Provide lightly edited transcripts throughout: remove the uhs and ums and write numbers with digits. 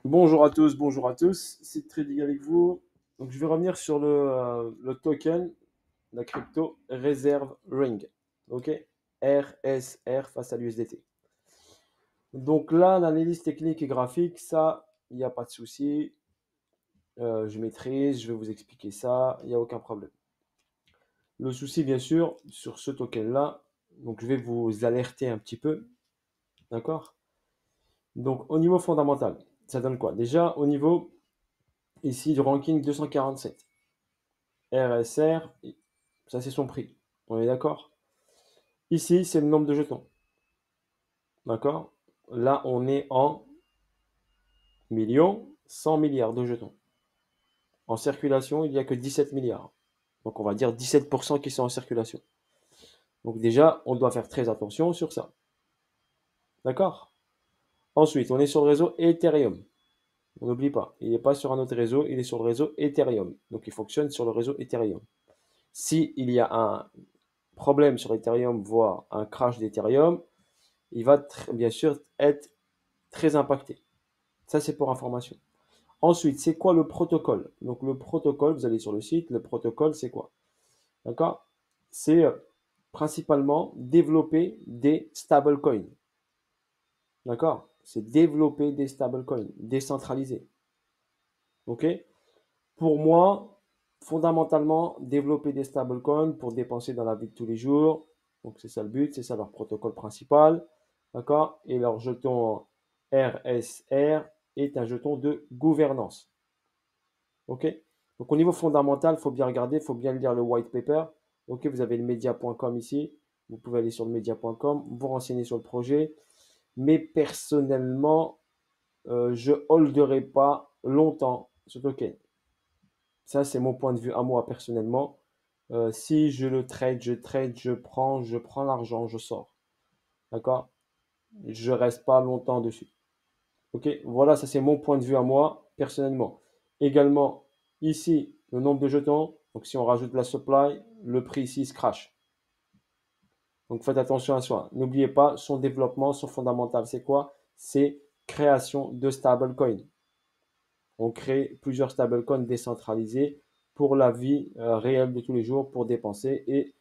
Bonjour à tous, c'est Trading avec vous. Donc je vais revenir sur le token, la crypto Reserve Ring, ok? RSR face à l'USDT. Donc là, l'analyse technique et graphique, ça, il n'y a pas de souci. Je maîtrise, je vais vous expliquer ça, il n'y a aucun problème. Le souci, bien sûr, sur ce token-là, donc je vais vous alerter un petit peu, d'accord? Donc au niveau fondamental, ça donne quoi? Déjà, au niveau ici du ranking 247. RSR, ça c'est son prix. On est d'accord? Ici, c'est le nombre de jetons. D'accord? Là, on est en millions, 100 milliards de jetons. En circulation, il n'y a que 17 milliards. Donc, on va dire 17% qui sont en circulation. Donc, déjà, on doit faire très attention sur ça. D'accord? Ensuite, on est sur le réseau Ethereum. On n'oublie pas, il n'est pas sur un autre réseau, il est sur le réseau Ethereum. Donc, il fonctionne sur le réseau Ethereum. Si il y a un problème sur Ethereum, voire un crash d'Ethereum, il va bien sûr être très impacté. Ça, c'est pour information. Ensuite, c'est quoi le protocole? Donc, le protocole, vous allez sur le site, le protocole, c'est quoi? D'accord? C'est principalement développer des stablecoins. D'accord? C'est développer des stablecoins décentralisés. OK? Pour moi, fondamentalement, développer des stablecoins pour dépenser dans la vie de tous les jours. Donc, c'est ça le but, c'est ça leur protocole principal. D'accord? Et leur jeton RSR est un jeton de gouvernance. OK? Donc, au niveau fondamental, il faut bien regarder, il faut bien lire le white paper. OK? Vous avez le media.com ici. Vous pouvez aller sur le media.com, vous renseigner sur le projet. Mais personnellement, je holderai pas longtemps ce token. Ça, c'est mon point de vue à moi personnellement. Si je le trade, je prends l'argent, je sors. D'accord? Je reste pas longtemps dessus. Ok? Voilà, ça c'est mon point de vue à moi personnellement. Également, ici, le nombre de jetons. Donc, si on rajoute la supply, le prix ici se crash. Donc, faites attention à soi. N'oubliez pas, son développement, son fondamental, c'est quoi? C'est création de stablecoin. On crée plusieurs stablecoins décentralisés pour la vie réelle de tous les jours, pour dépenser et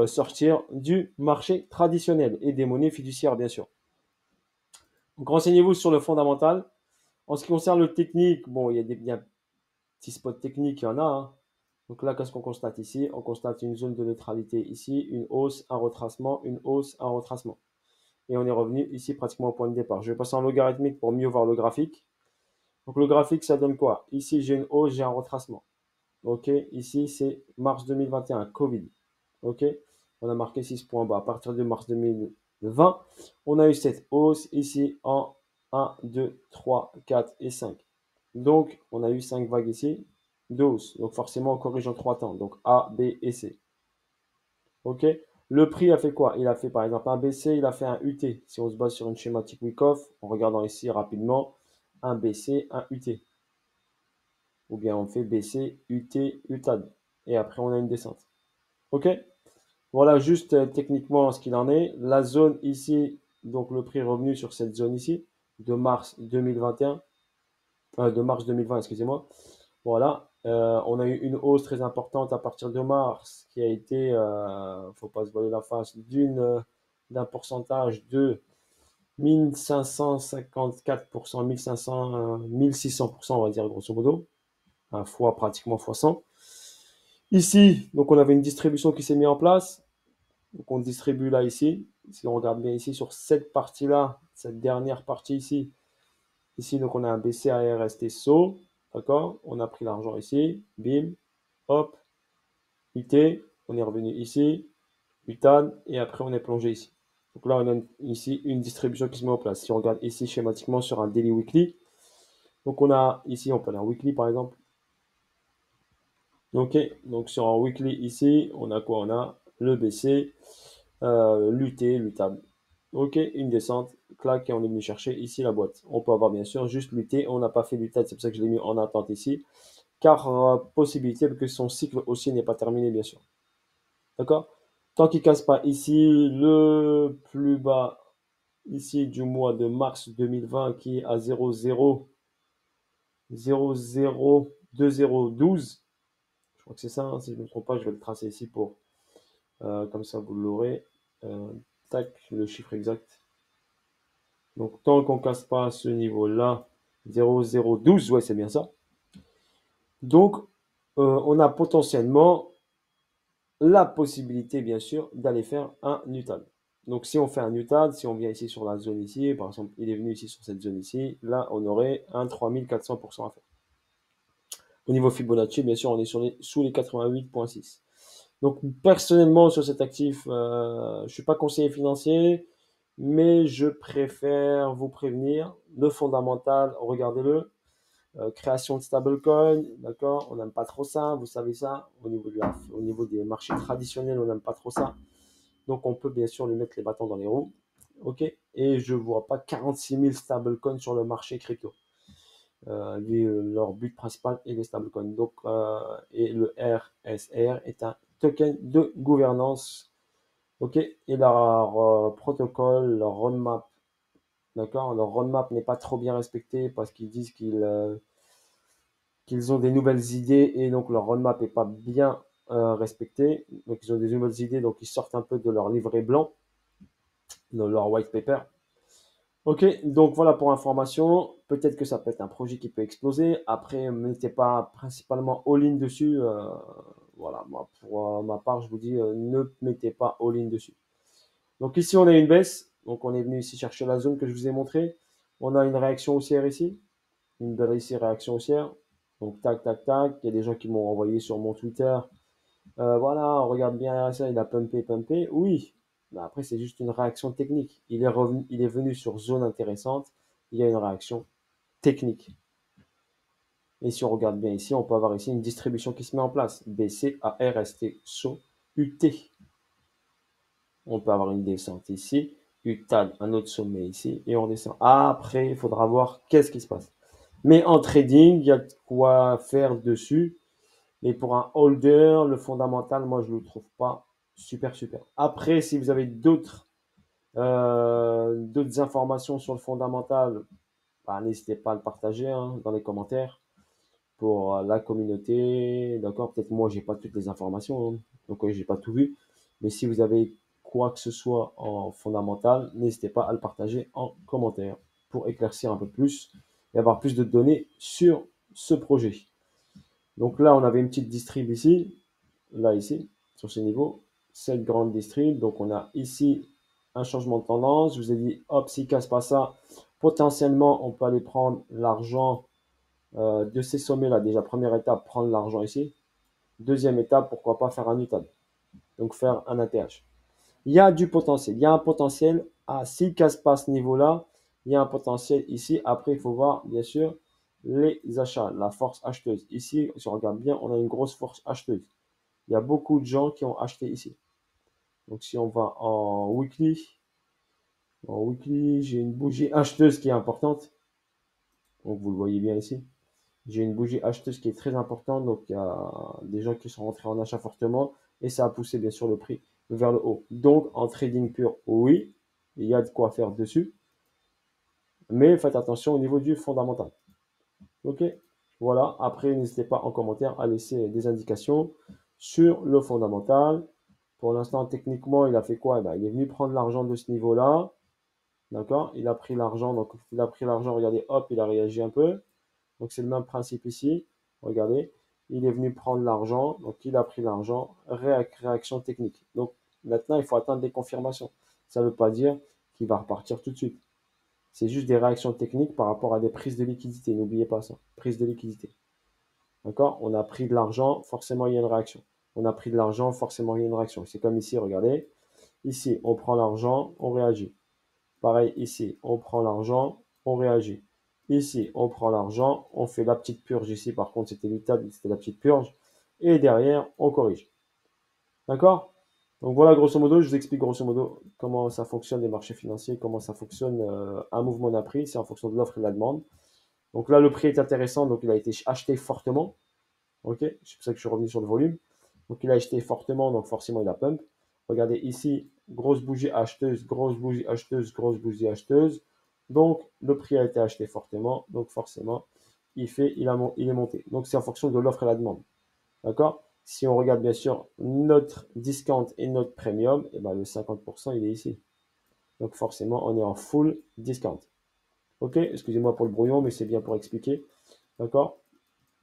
sortir du marché traditionnel et des monnaies fiduciaires, bien sûr. Donc, renseignez-vous sur le fondamental. En ce qui concerne le technique, bon, il y a petits spots techniques, il y en a, hein. Donc là, qu'est-ce qu'on constate ici? On constate une zone de neutralité ici, une hausse, un retracement, une hausse, un retracement. Et on est revenu ici pratiquement au point de départ. Je vais passer en logarithmique pour mieux voir le graphique. Donc le graphique, ça donne quoi? Ici, j'ai une hausse, j'ai un retracement. OK, ici, c'est mars 2021, Covid. OK, on a marqué 6 points bas. À partir de mars 2020, on a eu cette hausse ici en 1, 2, 3, 4 et 5. Donc, on a eu 5 vagues ici de hausse. Donc, forcément, on corrige en 3 temps. Donc, A, B et C. OK, le prix a fait quoi? Il a fait par exemple un BC, il a fait un UT. Si on se base sur une schématique Wyckoff, en regardant ici rapidement, un BC, un UT. Ou bien on fait BC, UT, UTAD. Et après, on a une descente. OK? Voilà juste techniquement ce qu'il en est. La zone ici, donc le prix revenu sur cette zone ici, de mars 2021, de mars 2020, excusez-moi. Voilà, on a eu une hausse très importante à partir de mars qui a été, faut pas se voiler la face, d'un pourcentage de 1554%, 1500, 1600%, on va dire grosso modo, un fois pratiquement fois 100. Ici, donc on avait une distribution qui s'est mise en place. Donc on distribue là ici. Si on regarde bien ici sur cette partie-là, cette dernière partie ici, ici donc on a un BCARST SO, d'accord? On a pris l'argent ici, bim, hop, UT, on est revenu ici, UTAN, et après on est plongé ici. Donc là on a ici une distribution qui se met en place. Si on regarde ici schématiquement sur un daily weekly, donc on a ici, on peut aller en weekly par exemple. Ok, donc sur un weekly ici, on a quoi? On a le BC, l'UT, l'UTAB. Ok, une descente, clac, et on est venu chercher ici la boîte. On peut avoir bien sûr juste l'UT, on n'a pas fait l'UTAD, c'est pour ça que je l'ai mis en attente ici. Car possibilité que son cycle aussi n'est pas terminé, bien sûr. D'accord? Tant qu'il ne casse pas ici le plus bas ici du mois de mars 2020 qui est à 0,0. 002012. Je crois que c'est ça, hein, si je ne me trompe pas, je vais le tracer ici pour comme ça vous l'aurez. Tac, le chiffre exact. Donc tant qu'on casse pas ce niveau-là, 0012, ouais, c'est bien ça. Donc on a potentiellement la possibilité, bien sûr, d'aller faire un UTAD. Donc si on fait un UTAD, si on vient ici sur la zone ici, par exemple, il est venu ici sur cette zone ici, là on aurait un 3400% à faire. Au niveau Fibonacci, bien sûr, on est sous les 88,6. Donc personnellement sur cet actif, je ne suis pas conseiller financier, mais je préfère vous prévenir. Le fondamental, regardez-le. Création de stablecoin, d'accord? On n'aime pas trop ça, vous savez ça. Au niveau des marchés traditionnels, on n'aime pas trop ça. Donc on peut bien sûr lui mettre les bâtons dans les roues. Ok? Et je ne vois pas 46 000 stablecoins sur le marché crypto. Leur but principal est les stablecoins. Donc, et le RSR est un token de gouvernance. Ok, et leur protocole, leur roadmap, d'accord, leur roadmap n'est pas trop bien respecté parce qu'ils disent qu'ils ont des nouvelles idées et donc leur roadmap n'est pas bien respecté. Donc ils ont des nouvelles idées, donc ils sortent un peu de leur livret blanc, de leur white paper. Ok, donc voilà pour information. Peut-être que ça peut être un projet qui peut exploser. Après, mettez pas principalement all-in dessus. Voilà, moi, pour ma part, je vous dis, ne mettez pas all-in dessus. Donc ici, on a une baisse. Donc on est venu ici chercher la zone que je vous ai montré. On a une réaction haussière ici. Une belle ici réaction haussière. Donc tac, tac, tac. Il y a des gens qui m'ont envoyé sur mon Twitter. Voilà, on regarde bien ça, il a pumpé, pumpé. Oui, mais après, c'est juste une réaction technique. Il est venu sur zone intéressante. Il y a une réaction technique. Et si on regarde bien ici, on peut avoir ici une distribution qui se met en place. BC, ARST, SO, UT. On peut avoir une descente ici, UTAD, un autre sommet ici, et on descend. Après, il faudra voir qu'est-ce qui se passe. Mais en trading, il y a de quoi faire dessus. Mais pour un holder, le fondamental, moi, je ne le trouve pas super, super. Après, si vous avez d'autres informations sur le fondamental, bah, n'hésitez pas à le partager hein, dans les commentaires pour la communauté. D'accord? Peut-être moi, j'ai pas toutes les informations, hein, donc j'ai pas tout vu. Mais si vous avez quoi que ce soit en fondamental, n'hésitez pas à le partager en commentaire pour éclaircir un peu plus et avoir plus de données sur ce projet. Donc là, on avait une petite distrib ici, là ici, sur ce niveau, cette grande distrib. Donc on a ici un changement de tendance. Je vous ai dit, hop, s'il casse pas ça, potentiellement, on peut aller prendre l'argent de ces sommets-là. Déjà, première étape, prendre l'argent ici. Deuxième étape, pourquoi pas faire un UTAD. Donc faire un ATH. Il y a du potentiel. Il y a un potentiel. S'il ne casse pas ce niveau-là, il y a un potentiel ici. Après, il faut voir, bien sûr, les achats, la force acheteuse. Ici, si on regarde bien, on a une grosse force acheteuse. Il y a beaucoup de gens qui ont acheté ici. Donc, si on va en weekly, j'ai une bougie acheteuse qui est importante. Donc, vous le voyez bien ici. J'ai une bougie acheteuse qui est très importante. Donc, il y a des gens qui sont rentrés en achat fortement. Et ça a poussé, bien sûr, le prix vers le haut. Donc, en trading pur, oui, il y a de quoi faire dessus. Mais faites attention au niveau du fondamental. Ok, voilà. Après, n'hésitez pas en commentaire à laisser des indications sur le fondamental. Pour l'instant, techniquement, il a fait quoi? Il est venu prendre l'argent de ce niveau-là. D'accord? Il a pris l'argent. Donc, il a pris l'argent. Regardez, hop, il a réagi un peu. Donc, c'est le même principe ici. Regardez, il est venu prendre l'argent. Donc, il a pris l'argent. Réaction technique. Donc, maintenant, il faut attendre des confirmations. Ça ne veut pas dire qu'il va repartir tout de suite. C'est juste des réactions techniques par rapport à des prises de liquidité. N'oubliez pas ça. Prise de liquidité. D'accord? On a pris de l'argent, forcément il y a une réaction. On a pris de l'argent, forcément il y a une réaction. C'est comme ici, regardez. Ici, on prend l'argent, on réagit. Pareil, ici, on prend l'argent, on réagit. Ici, on prend l'argent, on fait la petite purge. Ici, par contre, c'était l'UTAD, c'était la petite purge. Et derrière, on corrige. D'accord? Donc voilà, grosso modo, je vous explique grosso modo comment ça fonctionne les marchés financiers, comment ça fonctionne un mouvement d'un prix, c'est en fonction de l'offre et de la demande. Donc là, le prix est intéressant, donc il a été acheté fortement. Ok, c'est pour ça que je suis revenu sur le volume. Donc il a acheté fortement, donc forcément il a pump. Regardez ici, grosse bougie acheteuse, grosse bougie acheteuse, grosse bougie acheteuse. Donc le prix a été acheté fortement, donc forcément il est monté. Donc, c'est en fonction de l'offre et la demande. D'accord? Si on regarde bien sûr notre discount et notre premium, et ben le 50%, il est ici. Donc, forcément, on est en full discount. Ok? Excusez-moi pour le brouillon, mais c'est bien pour expliquer. D'accord?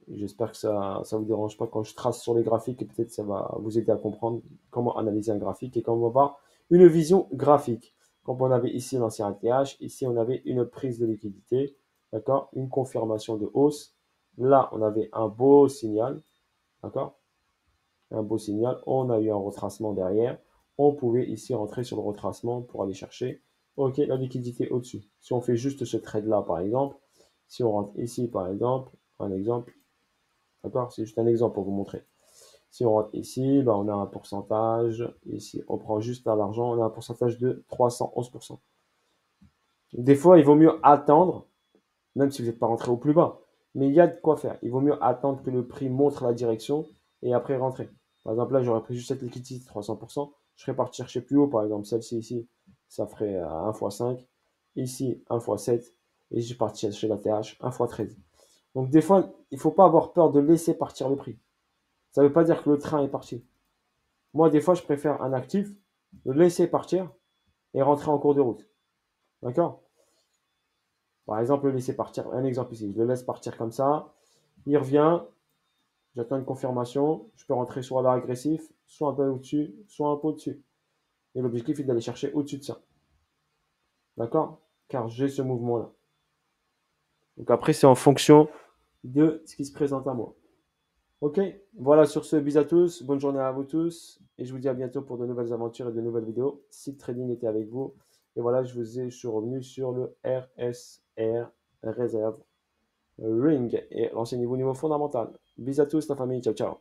J'espère que ça ne vous dérange pas quand je trace sur les graphiques et peut-être ça va vous aider à comprendre comment analyser un graphique et comment avoir une vision graphique. Comme on avait ici l'ancien ATH, ici on avait une prise de liquidité, d'accord, une confirmation de hausse. Là, on avait un beau signal, d'accord, un beau signal. On a eu un retracement derrière. On pouvait ici rentrer sur le retracement pour aller chercher, ok, la liquidité au-dessus. Si on fait juste ce trade-là, par exemple, si on rentre ici, par exemple, un exemple, d'accord, c'est juste un exemple pour vous montrer. Si on rentre ici, ben on a un pourcentage. Ici, on prend juste l'argent, on a un pourcentage de 311%. Des fois, il vaut mieux attendre, même si vous n'êtes pas rentré au plus bas. Mais il y a de quoi faire. Il vaut mieux attendre que le prix montre la direction et après rentrer. Par exemple, là, j'aurais pris juste cette liquidité de 300%. Je serais parti chercher plus haut, par exemple. Celle-ci ici, ça ferait 1 x 5. Ici, 1 x 7. Et je suis parti chercher la TH, 1 x 13. Donc, des fois, il ne faut pas avoir peur de laisser partir le prix. Ça ne veut pas dire que le train est parti. Moi, des fois, je préfère un actif, le laisser partir et rentrer en cours de route. D'accord? Par exemple, le laisser partir. Un exemple ici. Je le laisse partir comme ça. Il revient. J'attends une confirmation. Je peux rentrer soit là agressif, soit un peu au-dessus, soit un peu au-dessus. Et l'objectif est d'aller chercher au-dessus de ça. D'accord? Car j'ai ce mouvement-là. Donc après, c'est en fonction de ce qui se présente à moi. Ok? Voilà, sur ce, bis à tous. Bonne journée à vous tous. Et je vous dis à bientôt pour de nouvelles aventures et de nouvelles vidéos. Seed Trading était avec vous. Et voilà, je suis revenu sur le RSR Reserve Ring et renseignez-vous au niveau fondamental. Bis à tous, la famille. Ciao, ciao.